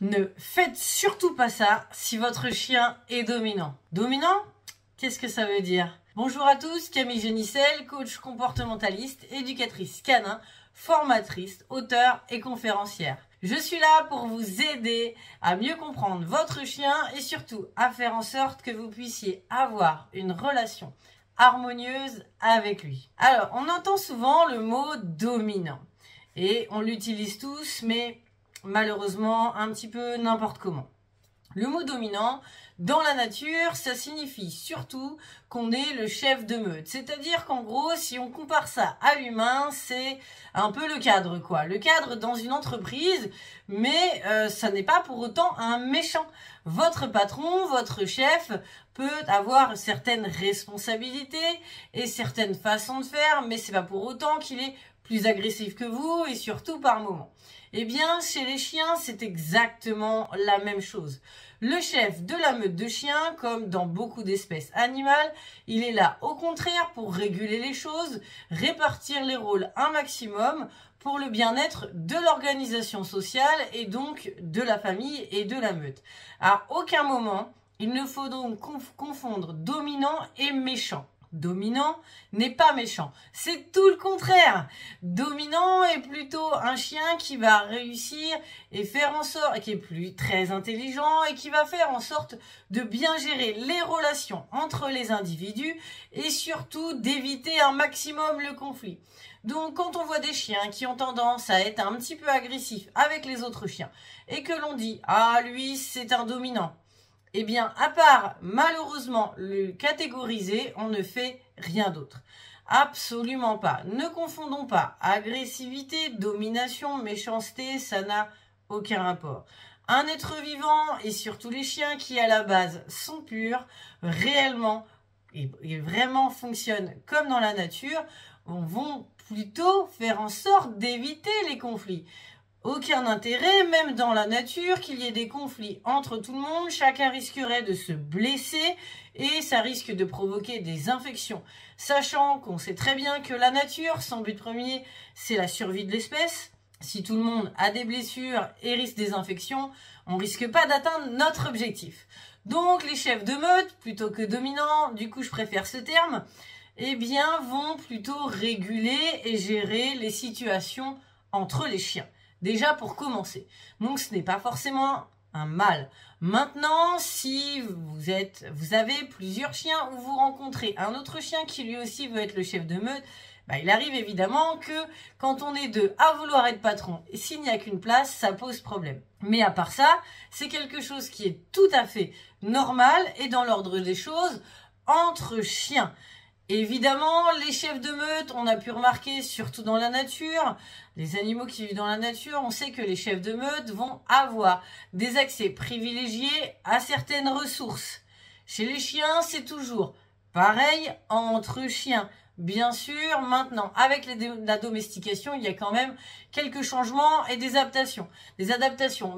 Ne faites surtout pas ça si votre chien est dominant. Dominant? Qu'est-ce que ça veut dire? Bonjour à tous, Camille Génicel, coach comportementaliste, éducatrice canin, formatrice, auteure et conférencière. Je suis là pour vous aider à mieux comprendre votre chien et surtout à faire en sorte que vous puissiez avoir une relation harmonieuse avec lui. Alors, on entend souvent le mot dominant et on l'utilise tous, mais malheureusement un petit peu n'importe comment. Le mot dominant, dans la nature, ça signifie surtout qu'on est le chef de meute. C'est-à-dire qu'en gros, si on compare ça à l'humain, c'est un peu le cadre, quoi. Le cadre dans une entreprise, mais ça n'est pas pour autant un méchant. Votre patron, votre chef peut avoir certaines responsabilités et certaines façons de faire, mais c'est pas pour autant qu'il est plus agressif que vous et surtout par moment. Eh bien, chez les chiens, c'est exactement la même chose. Le chef de la meute de chiens, comme dans beaucoup d'espèces animales, il est là au contraire pour réguler les choses, répartir les rôles un maximum pour le bien-être de l'organisation sociale et donc de la famille et de la meute. À aucun moment, il ne faut donc confondre dominant et méchant. Dominant n'est pas méchant, c'est tout le contraire. Dominant est plutôt un chien qui va réussir et faire en sorte, qui est plus très intelligent et qui va faire en sorte de bien gérer les relations entre les individus et surtout d'éviter un maximum le conflit. Donc quand on voit des chiens qui ont tendance à être un petit peu agressifs avec les autres chiens et que l'on dit « Ah, lui, c'est un dominant », eh bien, à part, malheureusement, le catégoriser, on ne fait rien d'autre. Absolument pas. Ne confondons pas agressivité, domination, méchanceté, ça n'a aucun rapport. Un être vivant, et surtout les chiens qui, à la base, sont purs, réellement, et vraiment fonctionnent comme dans la nature, vont plutôt faire en sorte d'éviter les conflits. Aucun intérêt, même dans la nature, qu'il y ait des conflits entre tout le monde. Chacun risquerait de se blesser et ça risque de provoquer des infections. Sachant qu'on sait très bien que la nature, son but premier, c'est la survie de l'espèce. Si tout le monde a des blessures et risque des infections, on risque pas d'atteindre notre objectif. Donc les chefs de meute, plutôt que dominants, du coup je préfère ce terme, eh bien vont plutôt réguler et gérer les situations entre les chiens. Déjà pour commencer. Donc ce n'est pas forcément un mal. Maintenant, si vous avez plusieurs chiens ou vous rencontrez un autre chien qui lui aussi veut être le chef de meute, il arrive évidemment que quand on est deux à vouloir être patron et s'il n'y a qu'une place, ça pose problème. Mais à part ça, c'est quelque chose qui est tout à fait normal et dans l'ordre des choses entre chiens. Évidemment, les chefs de meute, on a pu remarquer, surtout dans la nature, les animaux qui vivent dans la nature, on sait que les chefs de meute vont avoir des accès privilégiés à certaines ressources. Chez les chiens, c'est toujours pareil entre chiens. Bien sûr, maintenant, avec la domestication, il y a quand même quelques changements et des adaptations.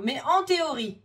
Mais en théorie,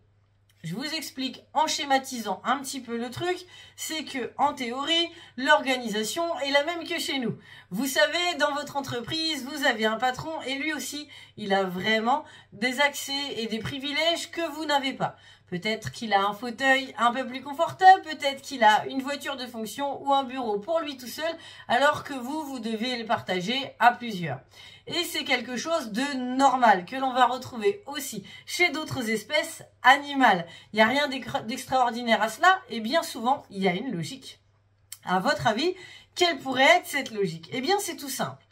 je vous explique en schématisant un petit peu le truc, c'est que en théorie, l'organisation est la même que chez nous. Vous savez, dans votre entreprise, vous avez un patron et lui aussi, il a vraiment des accès et des privilèges que vous n'avez pas. Peut-être qu'il a un fauteuil un peu plus confortable, peut-être qu'il a une voiture de fonction ou un bureau pour lui tout seul, alors que vous devez le partager à plusieurs. Et c'est quelque chose de normal que l'on va retrouver aussi chez d'autres espèces animales. Il n'y a rien d'extraordinaire à cela et bien souvent, il y a une logique. À votre avis, quelle pourrait être cette logique? Eh bien, c'est tout simple.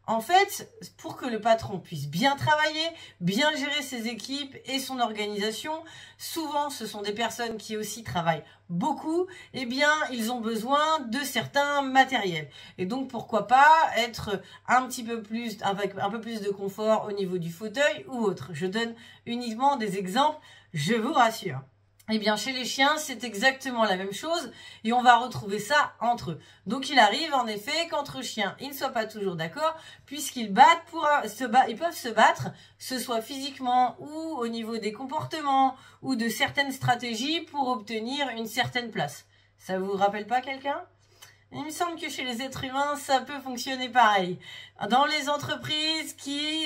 En fait, pour que le patron puisse bien travailler, bien gérer ses équipes et son organisation, souvent ce sont des personnes qui aussi travaillent beaucoup, eh bien ils ont besoin de certains matériels. Et donc pourquoi pas être un petit peu plus, avec un peu plus de confort au niveau du fauteuil ou autre. Je donne uniquement des exemples, je vous rassure. Eh bien, chez les chiens, c'est exactement la même chose et on va retrouver ça entre eux. Donc, il arrive en effet qu'entre chiens, ils ne soient pas toujours d'accord puisqu'ils ils peuvent se battre, que ce soit physiquement ou au niveau des comportements ou de certaines stratégies pour obtenir une certaine place. Ça vous rappelle pas quelqu'un ? Il me semble que chez les êtres humains, ça peut fonctionner pareil. Dans les entreprises qui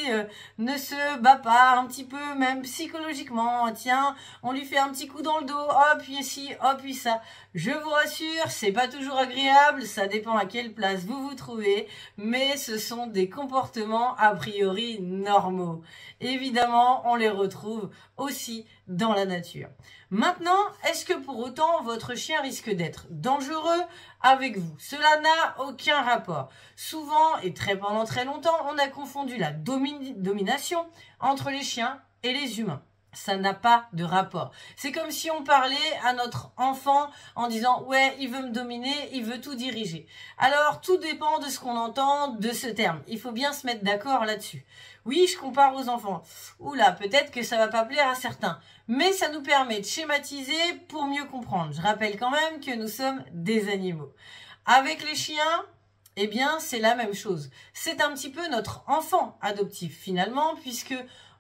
ne se battent pas un petit peu, même psychologiquement, tiens, on lui fait un petit coup dans le dos, hop, ici, hop, puis ça. Je vous rassure, c'est pas toujours agréable, ça dépend à quelle place vous vous trouvez, mais ce sont des comportements a priori normaux. Évidemment, on les retrouve aussi dans la nature. Maintenant, est-ce que pour autant votre chien risque d'être dangereux avec vous? Cela n'a aucun rapport. Souvent, et pendant très longtemps, on a confondu la domination entre les chiens et les humains. Ça n'a pas de rapport. C'est comme si on parlait à notre enfant en disant « ouais, il veut me dominer, il veut tout diriger ». Alors, tout dépend de ce qu'on entend de ce terme. Il faut bien se mettre d'accord là-dessus. Oui, je compare aux enfants. Oula, peut-être que ça va pas plaire à certains. Mais ça nous permet de schématiser pour mieux comprendre. Je rappelle quand même que nous sommes des animaux. Avec les chiens, eh bien, c'est la même chose. C'est un petit peu notre enfant adoptif finalement, puisque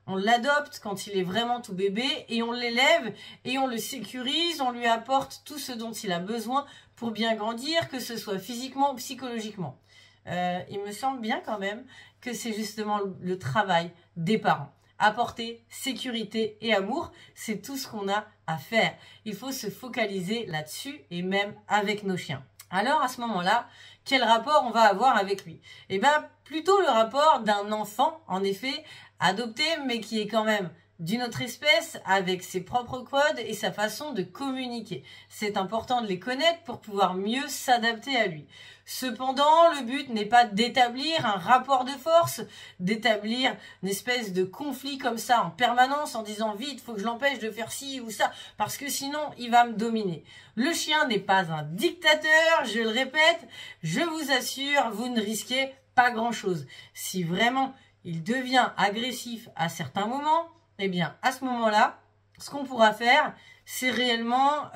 on l'adopte quand il est vraiment tout bébé et on l'élève et on le sécurise, on lui apporte tout ce dont il a besoin pour bien grandir, que ce soit physiquement ou psychologiquement. Il me semble bien quand même que c'est justement le travail des parents. Apporter sécurité et amour, c'est tout ce qu'on a à faire. Il faut se focaliser là-dessus et même avec nos chiens. Alors à ce moment-là, quel rapport on va avoir avec lui? Eh bien, plutôt le rapport d'un enfant, en effet, adopté, mais qui est quand même d'une autre espèce, avec ses propres codes et sa façon de communiquer. C'est important de les connaître pour pouvoir mieux s'adapter à lui. Cependant, le but n'est pas d'établir un rapport de force, d'établir une espèce de conflit comme ça en permanence en disant vite, faut que je l'empêche de faire ci ou ça, parce que sinon il va me dominer. Le chien n'est pas un dictateur, je le répète, je vous assure, vous ne risquez pas grand-chose. Si vraiment il devient agressif à certains moments, eh bien, à ce moment-là, ce qu'on pourra faire, c'est réellement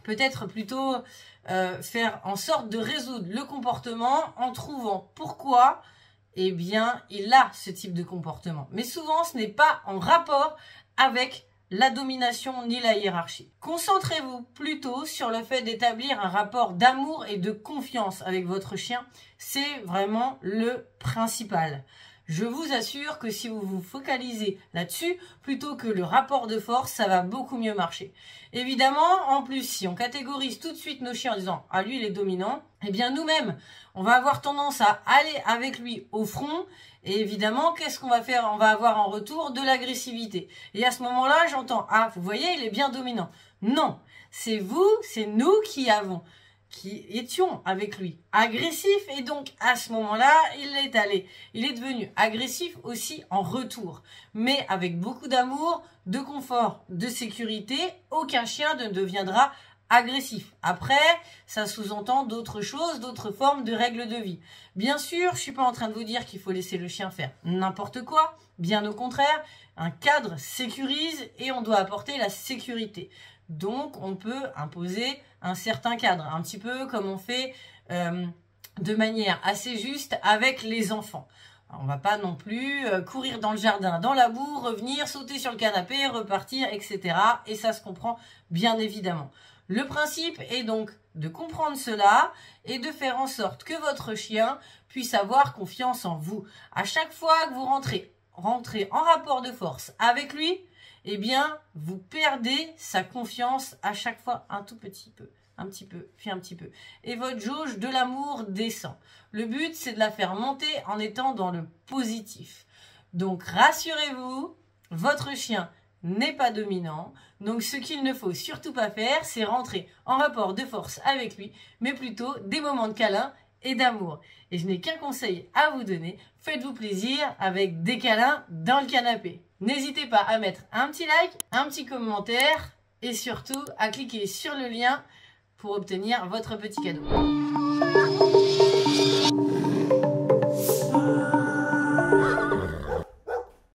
peut-être plutôt faire en sorte de résoudre le comportement en trouvant pourquoi, eh bien, il a ce type de comportement. Mais souvent, ce n'est pas en rapport avec la domination ni la hiérarchie. Concentrez-vous plutôt sur le fait d'établir un rapport d'amour et de confiance avec votre chien. C'est vraiment le principal. Je vous assure que si vous vous focalisez là-dessus, plutôt que le rapport de force, ça va beaucoup mieux marcher. Évidemment, en plus, si on catégorise tout de suite nos chiens en disant « ah, lui, il est dominant », eh bien, nous-mêmes, on va avoir tendance à aller avec lui au front. Et évidemment, qu'est-ce qu'on va faire? On va avoir en retour de l'agressivité. Et à ce moment-là, j'entends « ah, vous voyez, il est bien dominant ». Non, c'est vous, c'est nous qui étions avec lui agressif et donc à ce moment-là, il est devenu agressif aussi en retour, mais avec beaucoup d'amour, de confort, de sécurité. Aucun chien ne deviendra agressif. Après, ça sous-entend d'autres choses, d'autres formes de règles de vie. Bien sûr, je suis pas en train de vous dire qu'il faut laisser le chien faire n'importe quoi, bien au contraire, un cadre sécurise et on doit apporter la sécurité. Donc, on peut imposer un certain cadre, un petit peu comme on fait de manière assez juste avec les enfants. Alors, on va pas non plus courir dans le jardin, dans la boue, revenir, sauter sur le canapé, repartir, etc. Et ça se comprend bien évidemment. Le principe est donc de comprendre cela et de faire en sorte que votre chien puisse avoir confiance en vous. À chaque fois que vous rentrez en rapport de force avec lui, eh bien, vous perdez sa confiance à chaque fois un tout petit peu, un petit peu, puis un petit peu. Et votre jauge de l'amour descend. Le but, c'est de la faire monter en étant dans le positif. Donc, rassurez-vous, votre chien n'est pas dominant. Donc, ce qu'il ne faut surtout pas faire, c'est rentrer en rapport de force avec lui, mais plutôt des moments de câlin et d'amour. Et je n'ai qu'un conseil à vous donner, faites-vous plaisir avec des câlins dans le canapé. N'hésitez pas à mettre un petit like, un petit commentaire et surtout à cliquer sur le lien pour obtenir votre petit cadeau.